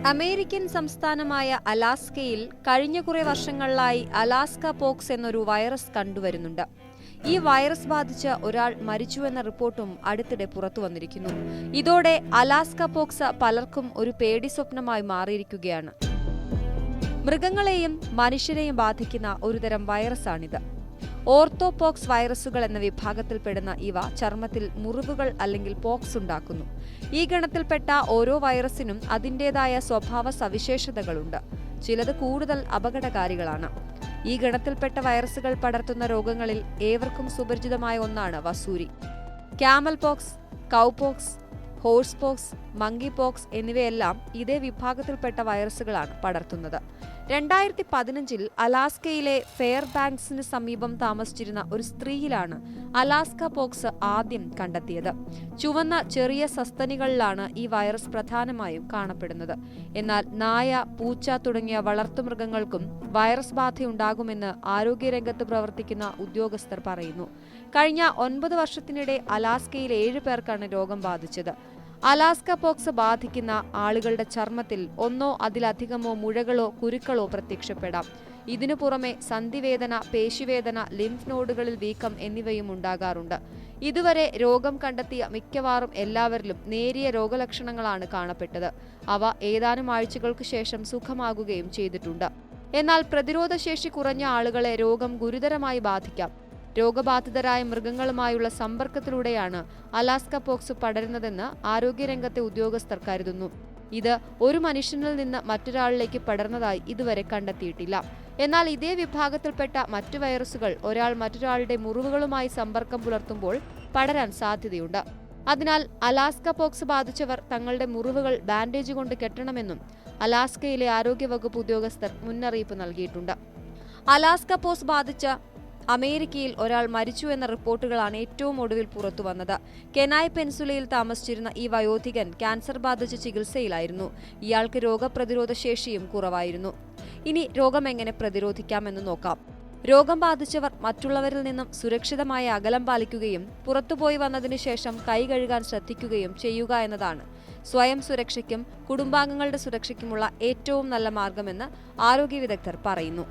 American സംസ്ഥാനമായ അലാസ്കയിൽ കഴിഞ്ഞ കുറെ വർഷങ്ങളിലായി അലാസ്ക പോക്സ് എന്നൊരു വൈറസ് കണ്ടുവരുന്നുണ്ട്. ഈ വൈറസ് ബാധിച്ച് ഒരാൾ മരിച്ചുവെന്ന റിപ്പോർട്ടും അടുത്തിടെ പുറത്തു വന്നിരിക്കുന്നു. ഇതോടെ അലാസ്ക പോക്സ് പലർക്കും ഒരു പേടി സ്വപ്നമായി മാറിയിരിക്കുകയാണ്. മൃഗങ്ങളെയും മനുഷ്യരെയും ബാധിക്കുന്ന ഒരുതരം വൈറസാണിത്. ഓർത്തോപോക്സ് വൈറസുകൾ എന്ന വിഭാഗത്തിൽപ്പെടുന്ന ഇവ ചർമ്മത്തിൽ മുറിവുകൾ അല്ലെങ്കിൽ പോക്സ് ഉണ്ടാക്കുന്നു. ഈ ഗണത്തിൽപ്പെട്ട ഓരോ വൈറസിനും അതിൻ്റെതായ സ്വഭാവ സവിശേഷതകളുണ്ട്. ചിലത് കൂടുതൽ അപകടകാരികളാണ്. ഈ ഗണത്തിൽപ്പെട്ട വൈറസുകൾ പടർത്തുന്ന രോഗങ്ങളിൽ ഏവർക്കും സുപരിചിതമായ ഒന്നാണ് വസൂരി. Camel pox, cowpox, horse pox, monkey pox എന്നിവയെല്ലാം ഇതേ വിഭാഗത്തിൽപ്പെട്ട വൈറസുകളാണ് പടർത്തുന്നത്. 2015 അലാസ്കയിലെ ഫെയർബാങ്ക്സിന് സമീപം താമസിച്ചിരുന്ന ഒരു സ്ത്രീയിലാണ് അലാസ്ക പോക്സ് ആദ്യം കണ്ടെത്തിയത്. ചുവന്ന ചെറിയ സസ്തനികളിലാണ് ഈ വൈറസ് പ്രധാനമായും കാണപ്പെടുന്നത്. എന്നാൽ നായ, പൂച്ച തുടങ്ങിയ വളർത്തുമൃഗങ്ങൾക്കും വൈറസ് ബാധയുണ്ടാകുമെന്ന് ആരോഗ്യരംഗത്ത് പ്രവർത്തിക്കുന്ന ഉദ്യോഗസ്ഥർ പറയുന്നു. കഴിഞ്ഞ 9 വർഷത്തിനിടെ അലാസ്കയിൽ 7 പേർക്കാണ് രോഗം ബാധിച്ചത്. അലാസ്ക പോക്സ് ബാധിക്കുന്ന ആളുകളുടെ ചർമ്മത്തിൽ ഒന്നോ അതിലധികമോ മുഴകളോ കുരുക്കളോ പ്രത്യക്ഷപ്പെടാം. ഇതിനു പുറമെ സന്ധിവേദന, പേശിവേദന, ലിംഫ് നോഡുകളിൽ വീക്കം എന്നിവയും ഉണ്ടാകാറുണ്ട്. ഇതുവരെ രോഗം കണ്ടെത്തിയ മിക്കവാറും എല്ലാവരിലും നേരിയ രോഗലക്ഷണങ്ങളാണ് കാണപ്പെട്ടത്. അവ ഏതാനും ആഴ്ചകൾക്ക് ശേഷം സുഖമാകുകയും ചെയ്തിട്ടുണ്ട്. എന്നാൽ പ്രതിരോധശേഷി കുറഞ്ഞ ആളുകളെ രോഗം ഗുരുതരമായി ബാധിക്കാം. രോഗബാധിതരായ മൃഗങ്ങളുമായുള്ള സമ്പർക്കത്തിലൂടെയാണ് അലാസ്ക പോക്സ് പടരുന്നതെന്ന് ആരോഗ്യരംഗത്തെ ഉദ്യോഗസ്ഥർ കരുതുന്നു. ഇത് ഒരു മനുഷ്യനിൽ നിന്ന് മറ്റൊരാളിലേക്ക് പടർന്നതായി ഇതുവരെ കണ്ടെത്തിയിട്ടില്ല. എന്നാൽ ഇതേ വിഭാഗത്തിൽപ്പെട്ട മറ്റു വൈറസുകൾ ഒരാൾ മറ്റൊരാളുടെ മുറിവുകളുമായി സമ്പർക്കം പുലർത്തുമ്പോൾ പടരാൻ സാധ്യതയുണ്ട്. അതിനാൽ അലാസ്ക പോക്സ് ബാധിച്ചവർ തങ്ങളുടെ മുറിവുകൾ ബാൻഡേജ് കൊണ്ട് കെട്ടണമെന്നും അലാസ്കയിലെ ആരോഗ്യവകുപ്പ് ഉദ്യോഗസ്ഥർ മുന്നറിയിപ്പ് നൽകിയിട്ടുണ്ട്. അലാസ്ക പോക്സ് ബാധിച്ച അമേരിക്കയിൽ ഒരാൾ മരിച്ചു എന്ന റിപ്പോർട്ടുകളാണ് ഏറ്റവും ഒടുവിൽ പുറത്തുവന്നത്. കെനായ് പെൻസുലയിൽ താമസിച്ചിരുന്ന ഈ വയോധികൻ ക്യാൻസർ ബാധിച്ച് ചികിത്സയിലായിരുന്നു. ഇയാൾക്ക് രോഗപ്രതിരോധ ശേഷിയും കുറവായിരുന്നു. ഇനി രോഗം എങ്ങനെ പ്രതിരോധിക്കാമെന്ന് നോക്കാം. രോഗം ബാധിച്ചവർ മറ്റുള്ളവരിൽ നിന്നും സുരക്ഷിതമായ അകലം പാലിക്കുകയും പുറത്തുപോയി വന്നതിനു ശേഷം കൈ കഴുകാൻ ശ്രദ്ധിക്കുകയും ചെയ്യുക എന്നതാണ് സ്വയം സുരക്ഷയ്ക്കും കുടുംബാംഗങ്ങളുടെ സുരക്ഷയ്ക്കുമുള്ള ഏറ്റവും നല്ല മാർഗമെന്ന് ആരോഗ്യ വിദഗ്ധർ പറയുന്നു.